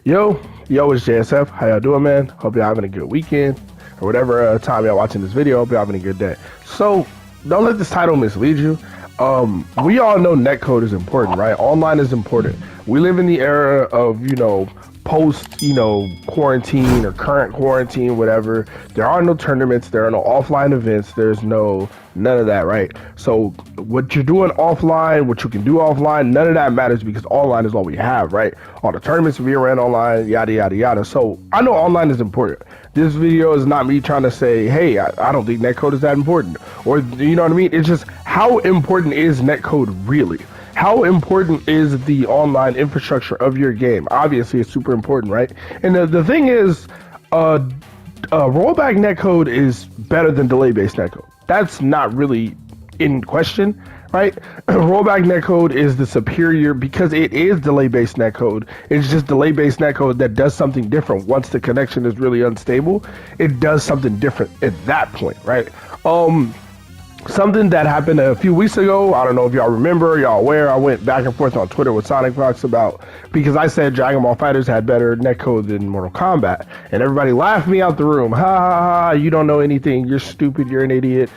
Yo, it's JSF. How y'all doing, man? Hope y'all having a good weekend or whatever time y'all watching this video. Hope y'all having a good day. So, don't let this title mislead you. We all know netcode is important, right? Online is important. We live in the era of, post, quarantine or current quarantine, whatever. There are no tournaments. There are no offline events. There's none of that, right? So what you're doing offline, what you can do offline, none of that matters because online is all we have, right? All the tournaments we ran online, yada, yada, yada. So I know online is important. This video is not me trying to say, hey, I don't think netcode is that important. Or, you know what I mean? It's just how important is netcode really? How important is the online infrastructure of your game? Obviously, it's super important, right? And the thing is, rollback netcode is better than delay-based netcode. That's not really in question, right? Rollback netcode is the superior because it is delay-based netcode. It's just delay-based netcode that does something different. Once the connection is really unstable, it does something different at that point, right? Something that happened a few weeks ago, I don't know if y'all remember, y'all aware, I went back and forth on Twitter with Sonic Fox about, because I said Dragon Ball FighterZ had better netcode than Mortal Kombat, and everybody laughed me out the room. Ha ha ha, you don't know anything, you're stupid, you're an idiot.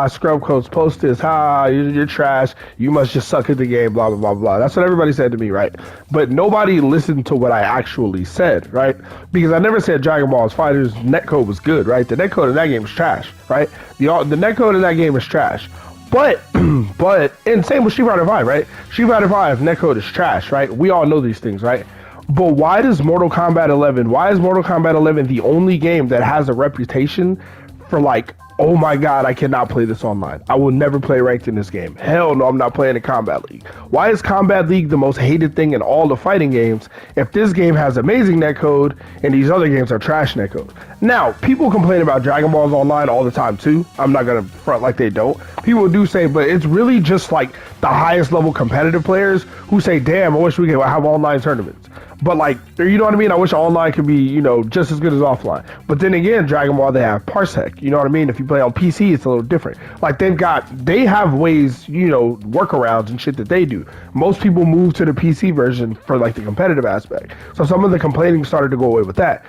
Scrub Coats, post this, you're trash, you must just suck at the game, blah, blah, blah, blah. That's what everybody said to me, right? But nobody listened to what I actually said, right? Because I never said Dragon Ball FighterZ netcode was good, right? The netcode in that game is trash, right? The netcode in that game is trash. But, and same with Street Fighter 5, right? Street Fighter 5 netcode is trash, right? We all know these things, right? But why is Mortal Kombat 11 the only game that has a reputation for like, oh my god, I cannot play this online. I will never play ranked in this game. Hell no, I'm not playing in Kombat League. Why is Kombat League the most hated thing in all the fighting games if this game has amazing netcode and these other games are trash netcode? Now, people complain about Dragon Balls online all the time too. I'm not gonna front like they don't. People do say, but it's really just like the highest level competitive players who say, damn, I wish we could have online tournaments. But like, you know what I mean? I wish online could be, just as good as offline. But then again, Dragon Ball, they have Parsec. You know what I mean? If you play on PC, it's a little different. Like they have ways, workarounds and shit that they do. Most people move to the PC version for like the competitive aspect. So some of the complaining started to go away with that.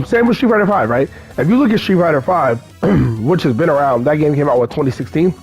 Same with Street Fighter 5, right? If you look at Street Fighter 5, which has been around, that game came out, 2016?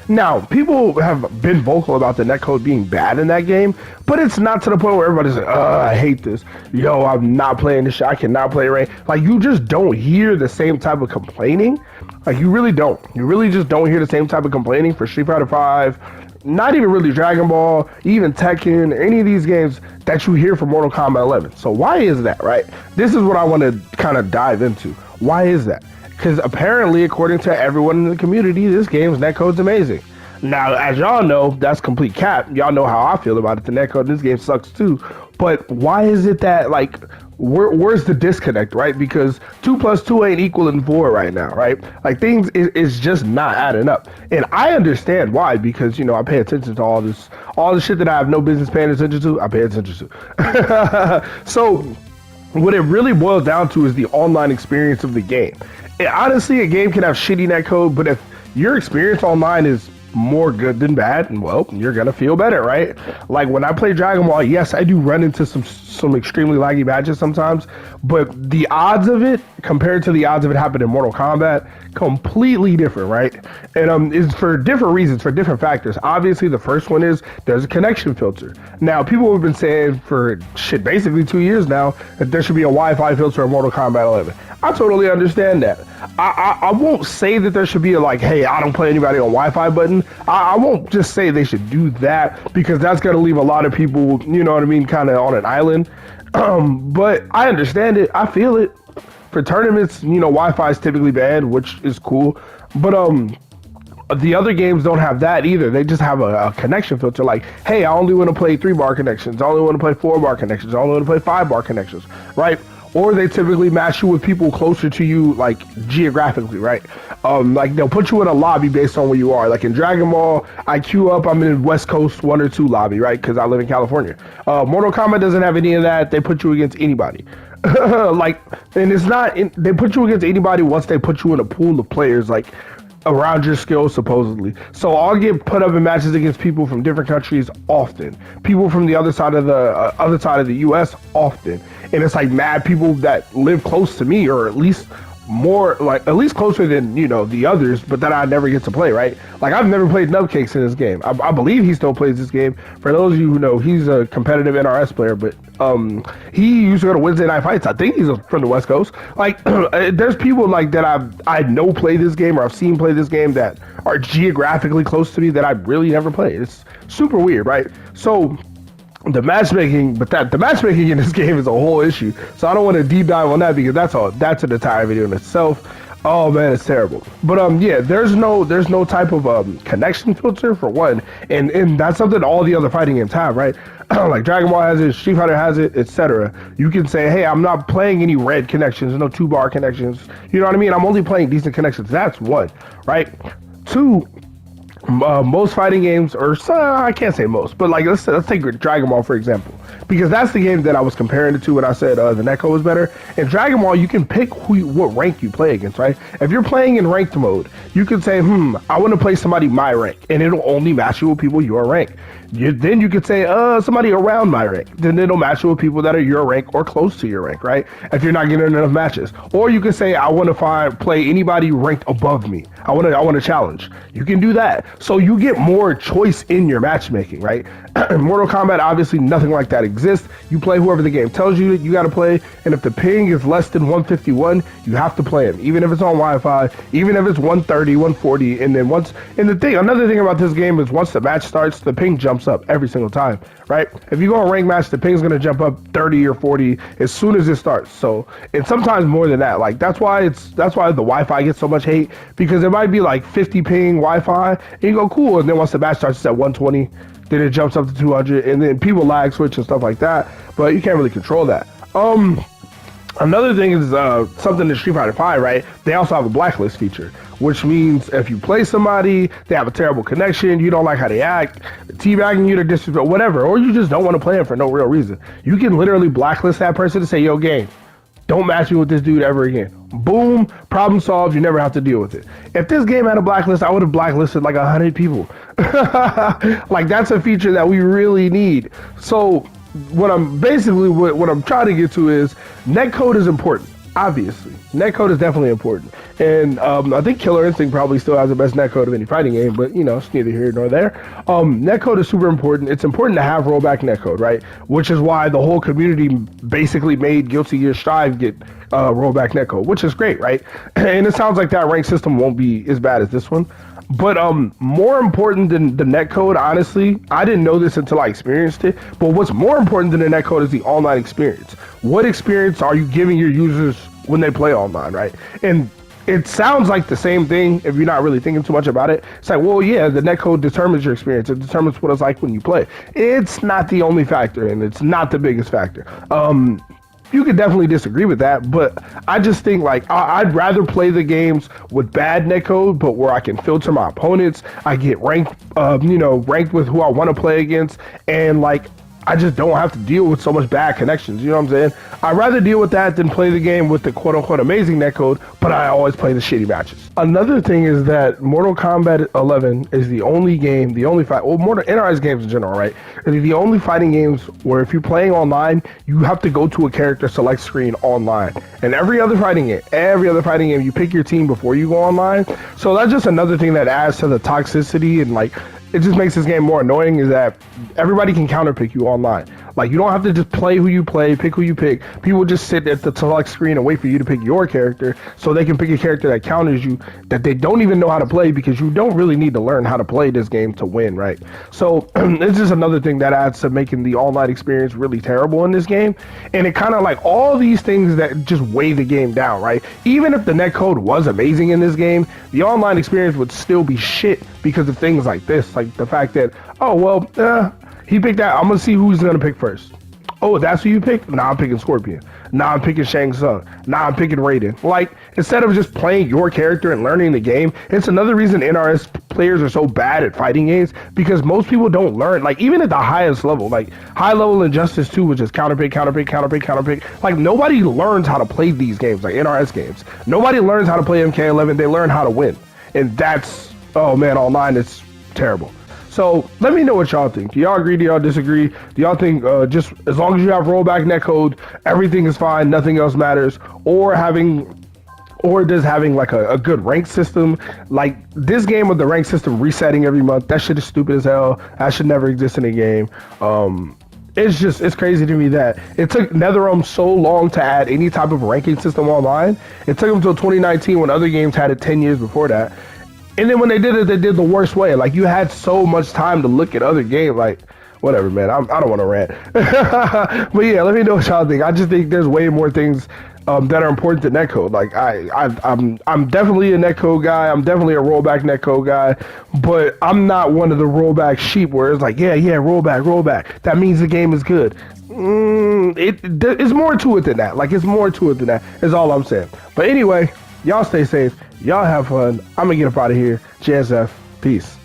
Now, people have been vocal about the netcode being bad in that game, but it's not to the point where everybody's like, I hate this. Yo, I'm not playing this shit. I cannot play ranked. Like, you just don't hear the same type of complaining. Like, you really don't. You really just don't hear the same type of complaining for Street Fighter 5, not even really Dragon Ball, even Tekken, any of these games that you hear from Mortal Kombat 11. So why is that, right? This is what I want to kind of dive into. Why is that? Because apparently, according to everyone in the community, this game's netcode's amazing. Now, as y'all know, that's complete cap. Y'all know how I feel about it. The netcode in this game sucks too. But why is it that, like, where's the disconnect, right? Because 2 plus 2 ain't equaling 4 right now, right? Like, things is just not adding up. And I understand why, because, I pay attention to all the shit that I have no business paying attention to, I pay attention to. So, what it really boils down to is the online experience of the game. And honestly, a game can have shitty netcode, but if your experience online is more good than bad, and well, you're gonna feel better, right? Like when I play Dragon Ball, yes, I do run into some extremely laggy matches sometimes, but the odds of it compared to the odds of it happening in Mortal Kombat, completely different, right? And it's for different reasons, for different factors. Obviously, the first one is there's a connection filter. Now, people have been saying for basically 2 years now that there should be a Wi-Fi filter in Mortal Kombat 11. I totally understand that. I won't say that there should be a like, hey, I don't play anybody on Wi-Fi button. I won't just say they should do that because that's going to leave a lot of people, you know what I mean, kind of on an island. But I understand it. I feel it. For tournaments, Wi-Fi is typically banned, which is cool. But the other games don't have that either. They just have a connection filter like, hey, I only want to play 3-bar connections. I only want to play 4-bar connections. I only want to play 5-bar connections, right? Or they typically match you with people closer to you, like geographically, right? Like they'll put you in a lobby based on where you are. Like in Dragon Ball, I queue up, I'm in West Coast 1 or 2 lobby, right? Because I live in California. Mortal Kombat doesn't have any of that. They put you against anybody. And it's not, they put you against anybody once they put you in a pool of players. Like around your skills supposedly. So I'll get put up in matches against people from different countries often, people from the other side of the U.S. often, and it's like mad people that live close to me, or at least more, like at least closer than the others, but that I never get to play, right? Like I've never played Nubcakes in this game. I believe he still plays this game. For those of you who know, he's a competitive NRS player, but he used to go to Wednesday night fights. I think he's from the West Coast. Like there's people like that I know play this game, or I've seen play this game, that are geographically close to me that I really never played. It's super weird, right? So the matchmaking, the matchmaking in this game is a whole issue. So I don't want to deep dive on that, because that's an entire video in itself. Oh man, it's terrible. But yeah, there's no type of connection filter for one, and that's something all the other fighting games have, right? Like Dragon Ball has it, Street Fighter has it, etc. You can say, hey, I'm not playing any red connections, no 2-bar connections. You know what I mean? I'm only playing decent connections. That's one, right? Two. Most fighting games, or I can't say most, but like let's take Dragon Ball for example, because that's the game that I was comparing it to when I said the Netcode was better. In Dragon Ball, you can pick what rank you play against, right? If you're playing in ranked mode, you can say, I want to play somebody my rank, and it'll only match you with people your rank. Then you could say, somebody around my rank. Then it'll match you with people that are your rank or close to your rank, right? If you're not getting enough matches. Or you could say, I want to play anybody ranked above me. I want to challenge. You can do that. So you get more choice in your matchmaking, right? In Mortal Kombat, obviously nothing like that exists. You play whoever the game tells you that you got to play, and if the ping is less than 151, you have to play him, even if it's on Wi-Fi, even if it's 130, 140, and then another thing about this game is once the match starts, the ping jumps up every single time, right? If you go on rank match, the ping's gonna jump up 30 or 40 as soon as it starts. So, and sometimes more than that. Like that's why the Wi-Fi gets so much hate, because it might be like 50 ping Wi-Fi, and you go cool, and then once the match starts, it's at 120, then it jumps up to 200, and then people lag switch and stuff like that. But you can't really control that. Another thing is something in Street Fighter 5, right? They also have a blacklist feature, which means if you play somebody, they have a terrible connection, you don't like how they act, teabagging you to disrespect, whatever, or you just don't want to play them for no real reason, you can literally blacklist that person to say, yo, game, don't match me with this dude ever again. Boom, problem solved, you never have to deal with it. If this game had a blacklist, I would have blacklisted like 100 people. Like that's a feature that we really need. So what I'm trying to get to is netcode is important. Obviously, netcode is definitely important, and I think Killer Instinct probably still has the best netcode of any fighting game, but it's neither here nor there. Netcode is super important. It's important to have rollback netcode, right? Which is why the whole community basically made Guilty Gear Strive get rollback netcode, which is great, right? And it sounds like that rank system won't be as bad as this one. But more important than the netcode, honestly, I didn't know this until I experienced it, but what's more important than the netcode is the online experience. What experience are you giving your users when they play online, right? And it sounds like the same thing if you're not really thinking too much about it. It's like, well, yeah, the netcode determines your experience. It determines what it's like when you play. It's not the only factor, and it's not the biggest factor. You could definitely disagree with that, but I just think like I'd rather play the games with bad netcode, but where I can filter my opponents, I get ranked, ranked with who I want to play against, and like I just don't have to deal with so much bad connections. You know what I'm saying? I'd rather deal with that than play the game with the quote-unquote amazing netcode, but I always play the shitty matches. Another thing is that Mortal Kombat 11 is the only game, Mortal NRS games in general, right? Are the only fighting games where if you're playing online, you have to go to a character select screen online. And every other fighting game, you pick your team before you go online. So that's just another thing that adds to the toxicity, and like, it just makes this game more annoying, is that everybody can counterpick you online. Like, you don't have to just play who you play, pick who you pick. People just sit at the select screen and wait for you to pick your character so they can pick a character that counters you, that they don't even know how to play, because you don't really need to learn how to play this game to win, right? So it's just another thing that adds to making the online experience really terrible in this game. And it kind of like all these things that just weigh the game down, right? Even if the netcode was amazing in this game, the online experience would still be shit because of things like this. Like the fact that, oh, well, he picked that. I'm going to see who's going to pick first. Oh, that's who you picked? Nah, I'm picking Scorpion. Nah, I'm picking Shang Tsung. Nah, I'm picking Raiden. Like, instead of just playing your character and learning the game, it's another reason NRS players are so bad at fighting games, because most people don't learn. Like, even at the highest level, like high level Injustice 2, which is counterpick. Like, nobody learns how to play these games, like NRS games. Nobody learns how to play MK11. They learn how to win. and that's, oh man, online it's terrible. So let me know what y'all think. Do y'all agree? Do y'all disagree? Do y'all think just as long as you have rollback netcode, everything is fine, nothing else matters, or does having like a good rank system, like this game with the rank system resetting every month, that shit is stupid as hell. That should never exist in a game. It's crazy to me that it took NetherRealm so long to add any type of ranking system online. It took them until 2019 when other games had it 10 years before that. And then when they did it, they did the worst way. Like, you had so much time to look at other games. Like, whatever, man. I don't want to rant. But yeah, let me know what y'all think. I just think there's way more things that are important to netcode. Like, I'm definitely a netcode guy. I'm definitely a rollback netcode guy. But I'm not one of the rollback sheep where it's like, yeah, rollback. That means the game is good. It's more to it than that. Like, it's more to it than that. Is all I'm saying. But anyway, y'all stay safe. Y'all have fun. I'm gonna get up out of here. JSF. Peace.